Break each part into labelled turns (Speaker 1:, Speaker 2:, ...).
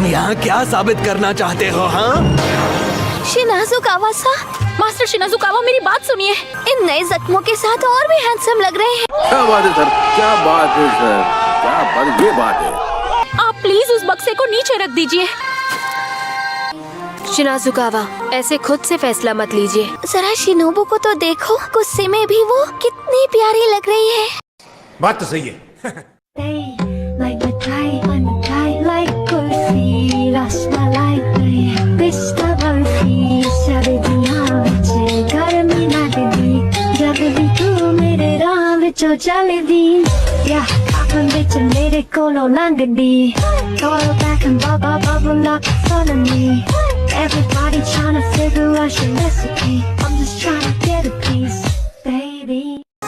Speaker 1: तुम यहाँ क्या साबित करना चाहते हो? हाँ,
Speaker 2: शिनाजुकावा मास्टर शिनाजुकावा, मेरी बात सुनिए। इन नए जख्मों के साथ और भी हैंडसम लग रहे हैं।
Speaker 3: क्या बात है सर, क्या बात है सर, क्या बात, ये बात है।
Speaker 2: आप प्लीज उस बक्से को नीचे रख दीजिए।
Speaker 4: शिनाजुकावा, ऐसे खुद से फैसला मत लीजिए।
Speaker 2: जरा शिनोबू को तो देखो, गुस्से में भी वो कितनी प्यारी लग रही है।
Speaker 5: बात तो सही है।
Speaker 6: मेरे कोलों लंगड़ी, back and bubble up in front of me. Everybody trying to figure out your recipe. I'm just trying to get a piece, baby.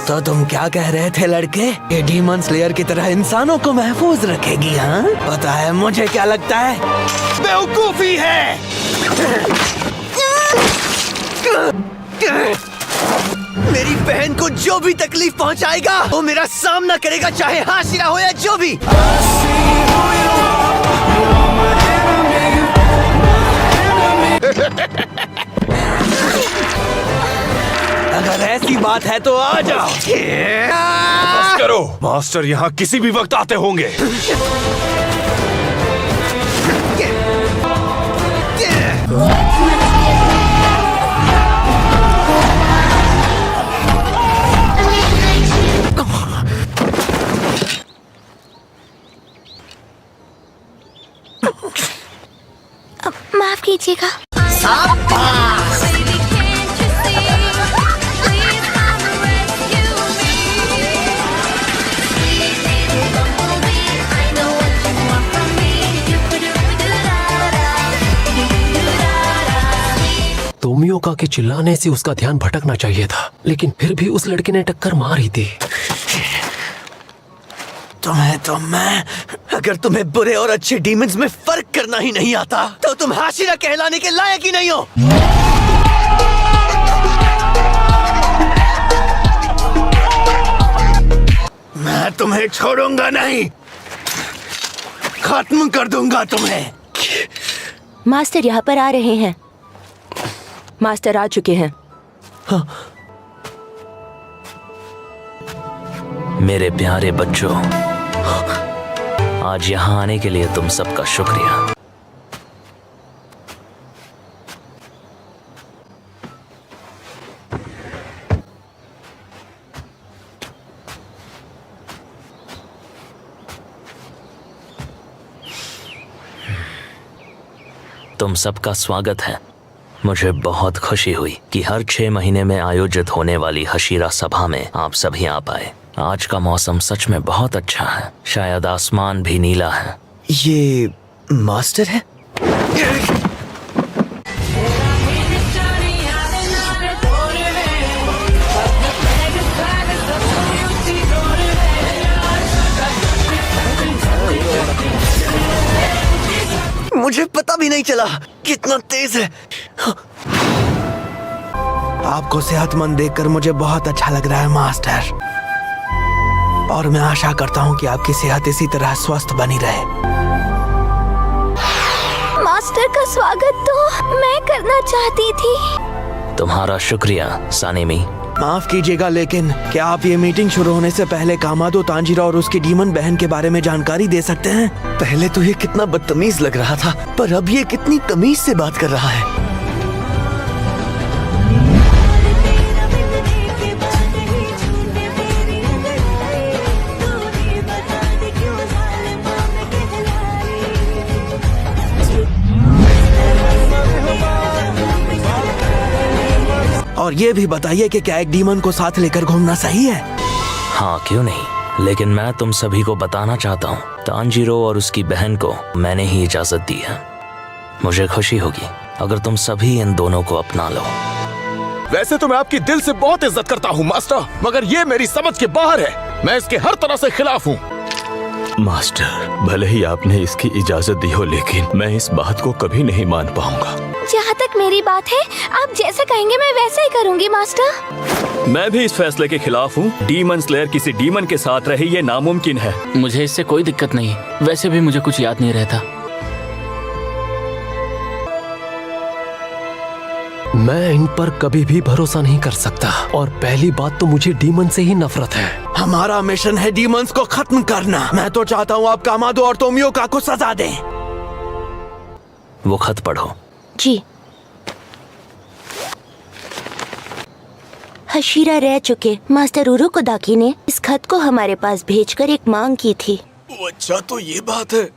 Speaker 1: तो तुम क्या कह रहे थे लड़के? ये डीमन स्लेयर की तरह इंसानों को महफूज रखेगी? हाँ, पता है मुझे क्या लगता है, बेवकूफी है। मेरी बहन को जो भी तकलीफ पहुंचाएगा वो मेरा सामना करेगा, चाहे हाशिरा हो या जो भी। अगर ऐसी बात है तो आ जाओ।
Speaker 5: बस करो, मास्टर यहाँ किसी भी वक्त आते होंगे।
Speaker 2: माफ कीजिएगा।
Speaker 7: तोमियोका के चिल्लाने से उसका ध्यान भटकना चाहिए था, लेकिन फिर भी उस लड़के ने टक्कर मार ही दी।
Speaker 1: तुम्हें तो मैं, अगर तुम्हें बुरे और अच्छे डीमंस में फर्क करना ही नहीं आता तो तुम हाशिरा कहलाने के लायक ही नहीं हो। मैं तुम्हें छोड़ूंगा नहीं, खत्म कर दूंगा तुम्हें।
Speaker 4: मास्टर यहाँ पर आ रहे हैं। मास्टर आ चुके हैं।
Speaker 1: हाँ।
Speaker 8: मेरे प्यारे बच्चों, आज यहाँ आने के लिए तुम सबका शुक्रिया। तुम सबका स्वागत है। मुझे बहुत खुशी हुई कि हर 6 महीने में आयोजित होने वाली हशीरा सभा में आप सभी आ पाए। आज का मौसम सच में बहुत अच्छा है, शायद आसमान भी नीला है।
Speaker 1: ये मास्टर है? मुझे पता भी नहीं चला, कितना तेज है। आपको सेहतमंद देखकर मुझे बहुत अच्छा लग रहा है मास्टर, और मैं आशा करता हूँ कि आपकी सेहत इसी तरह स्वस्थ बनी रहे।
Speaker 2: मास्टर का स्वागत तो मैं करना चाहती थी।
Speaker 8: तुम्हारा शुक्रिया सानेमी।
Speaker 1: माफ कीजिएगा, लेकिन क्या आप ये मीटिंग शुरू होने से पहले कामादो तांजीरो और उसकी डीमन बहन के बारे में जानकारी दे सकते हैं? पहले तो ये कितना बदतमीज लग रहा था, पर अब ये कितनी तमीज से बात कर रहा है। और ये भी बताइए कि क्या एक डीमन को साथ लेकर घूमना सही है?
Speaker 8: हाँ, क्यों नहीं, लेकिन मैं तुम सभी को बताना चाहता हूँ, तांजीरो और उसकी बहन को मैंने ही इजाजत दी है। मुझे खुशी होगी अगर तुम सभी इन दोनों को अपना लो।
Speaker 3: वैसे तो मैं आपकी दिल से बहुत इज्जत करता हूँ मास्टर, मगर ये मेरी समझ के बाहर है। मैं इसके हर तरह से खिलाफ हूँ।
Speaker 9: मास्टर, भले ही आपने इसकी इजाजत दी हो, लेकिन मैं इस बात को कभी नहीं मान पाऊंगा।
Speaker 2: जहाँ तक मेरी बात है, आप जैसा कहेंगे मैं वैसा ही करूँगी मास्टर।
Speaker 9: मैं भी इस फैसले के खिलाफ हूँ। डीमन स्लेयर किसी डीमन के साथ रहे, ये नामुमकिन है।
Speaker 10: मुझे इससे कोई दिक्कत नहीं, वैसे भी मुझे कुछ याद नहीं रहता।
Speaker 7: मैं इन पर कभी भी भरोसा नहीं कर सकता, और पहली बात तो मुझे डीमन से ही नफरत है।
Speaker 1: हमारा मिशन है डीमंस को खत्म करना। मैं तो चाहता हूँ आप कामादो और तोमियोका को सजा दें।
Speaker 8: वो खत पढ़ो।
Speaker 4: जी। हशीरा रह चुके मास्टर उरुकोदाकी ने इस खत को हमारे पास भेजकर एक मांग की थी।
Speaker 1: अच्छा, तो ये बात है।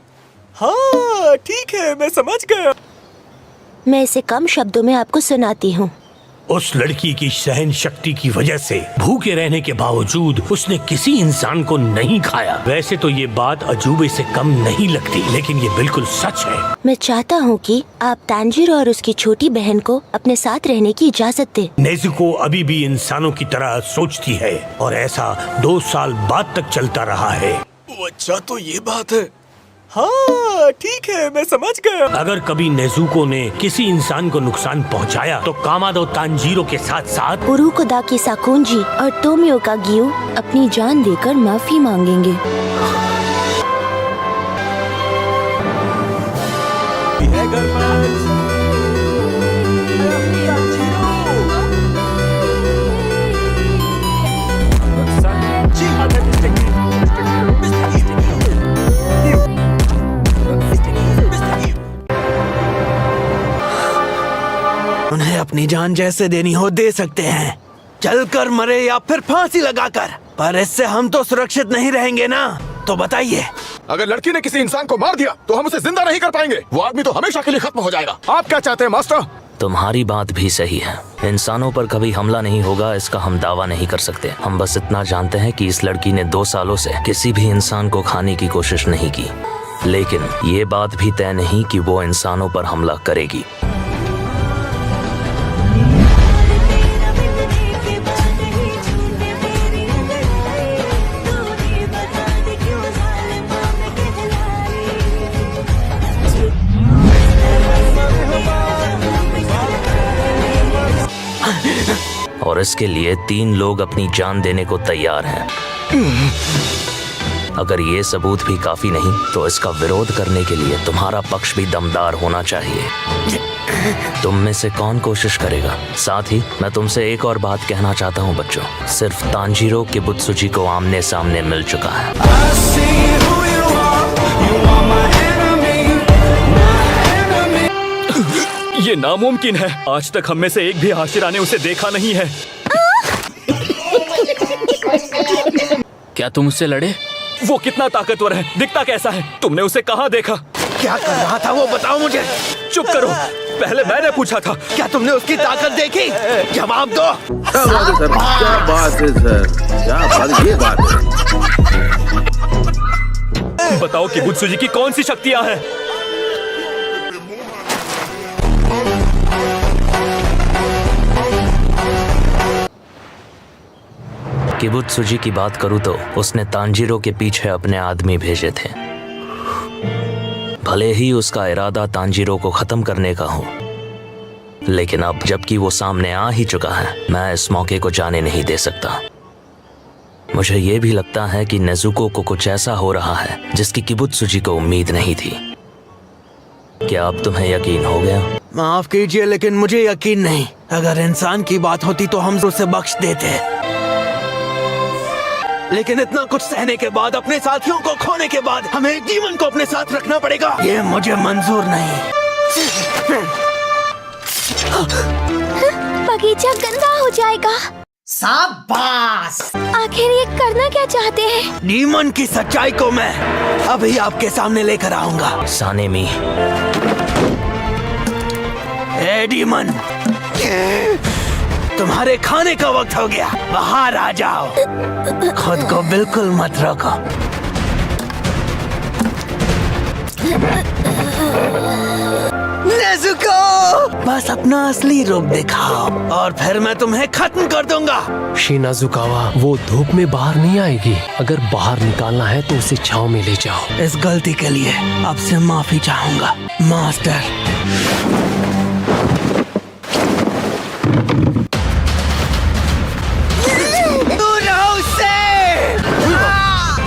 Speaker 1: हाँ ठीक है, मैं समझ गया।
Speaker 4: मैं इसे कम शब्दों में आपको सुनाती हूँ।
Speaker 10: उस लड़की की सहन शक्ति की वजह से भूखे रहने के बावजूद उसने किसी इंसान को नहीं खाया। वैसे तो ये बात अजूबे से कम नहीं लगती, लेकिन ये बिल्कुल सच है।
Speaker 4: मैं चाहता हूँ कि आप तांजीरो और उसकी छोटी बहन को अपने साथ रहने की इजाजत दें।
Speaker 10: नेजुको अभी भी इंसानों की तरह सोचती है और ऐसा 2 साल बाद तक चलता रहा है।
Speaker 1: अच्छा, तो ये बात है। हाँ ठीक है, मैं समझ गया।
Speaker 10: अगर कभी नेजुको ने किसी इंसान को नुकसान पहुंचाया तो कामादो तांजीरो के साथ साथ
Speaker 4: उरुकोदाकी साकुंजी और तोमियोका गियो अपनी जान देकर माफी मांगेंगे।
Speaker 1: उन्हें अपनी जान जैसे देनी हो दे सकते हैं, चलकर मरे या फिर फांसी लगाकर, पर इससे हम तो सुरक्षित नहीं रहेंगे ना। तो बताइए,
Speaker 3: अगर लड़की ने किसी इंसान को मार दिया तो हम उसे जिंदा नहीं कर पाएंगे। वो आदमी तो हमेशा के लिए खत्म हो जाएगा। आप क्या चाहते हैं मास्टर?
Speaker 8: तुम्हारी बात भी सही है। इंसानों पर कभी हमला नहीं होगा, इसका हम दावा नहीं कर सकते। हम बस इतना जानते हैं कि इस लड़की ने 2 सालों से किसी भी इंसान को खाने की कोशिश नहीं की, लेकिन ये बात भी तय नहीं कि वो इंसानों पर हमला करेगी। और इसके लिए 3 लोग अपनी जान देने को तैयार हैं। अगर ये सबूत भी काफी नहीं तो इसका विरोध करने के लिए तुम्हारा पक्ष भी दमदार होना चाहिए। तुम में से कौन कोशिश करेगा? साथ ही मैं तुमसे एक और बात कहना चाहता हूँ बच्चों, सिर्फ तांजीरो किबुत्सुजी को आमने सामने मिल चुका है।
Speaker 9: ये नामुमकिन है। आज तक हम में से एक भी हाशिरा ने उसे देखा नहीं है।
Speaker 7: क्या तुम उससे लड़े?
Speaker 9: वो कितना ताकतवर है, दिखता कैसा है? तुमने उसे कहाँ देखा?
Speaker 1: क्या कर रहा था वो बताओ मुझे।
Speaker 9: चुप करो, पहले मैंने पूछा था।
Speaker 1: क्या तुमने उसकी ताकत देखी? जवाब दो।
Speaker 11: क्या बात है सर, क्या बात, ये बात है।
Speaker 9: बताओ कि किबुत्सुजी की कौन सी शक्तियां हैं?
Speaker 8: किबुत्सुजी की बात करूं तो उसने तांजीरो के पीछे अपने आदमी भेजे थे। भले ही उसका इरादा तांजीरो को खत्म करने का हो, लेकिन अब जबकि वो सामने आ ही चुका है, मैं इस मौके को जाने नहीं दे सकता। मुझे ये भी लगता है कि नेजुको को कुछ ऐसा हो रहा है जिसकी किबुत्सुजी को उम्मीद नहीं थी। क्या अब तुम्हें यकीन हो गया?
Speaker 1: माफ कीजिए, लेकिन मुझे यकीन नहीं। अगर इंसान की बात होती तो हम उसे बख्श देते, लेकिन इतना कुछ सहने के बाद, अपने साथियों को खोने के बाद, हमें डीमन को अपने साथ रखना पड़ेगा। ये मुझे मंजूर नहीं।
Speaker 2: बगीचा गंदा हो जाएगा।
Speaker 12: शाबाश।
Speaker 2: आखिर ये करना क्या चाहते हैं?
Speaker 1: डीमन की सच्चाई को मैं अभी आपके सामने लेकर आऊंगा।
Speaker 8: सानेमी।
Speaker 1: ए डीमन, तुम्हारे खाने का वक्त हो गया, बाहर आ जाओ। खुद को बिल्कुल मत रोको। नेजुको, बस अपना असली रूप दिखाओ और फिर मैं तुम्हें खत्म कर दूंगा।
Speaker 7: शिनाजुकावा, वो धूप में बाहर नहीं आएगी। अगर बाहर निकालना है तो उसे छांव में ले जाओ।
Speaker 1: इस गलती के लिए आपसे माफी चाहूंगा मास्टर।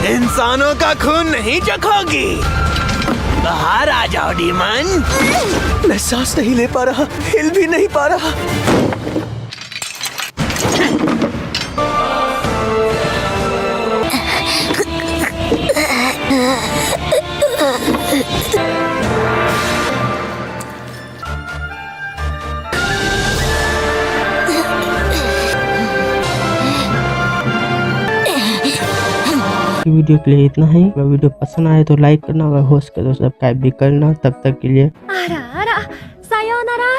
Speaker 1: इंसानों का खून नहीं चखोगी। बाहर आ जाओ डीमन। मैं सांस नहीं ले पा रहा, हिल भी नहीं पा रहा।
Speaker 13: वीडियो के लिए इतना ही। अगर वीडियो पसंद आए तो लाइक करना, अगर हो सके तो सब्सक्राइब भी करना। तब तक के लिए
Speaker 2: सायोनारा।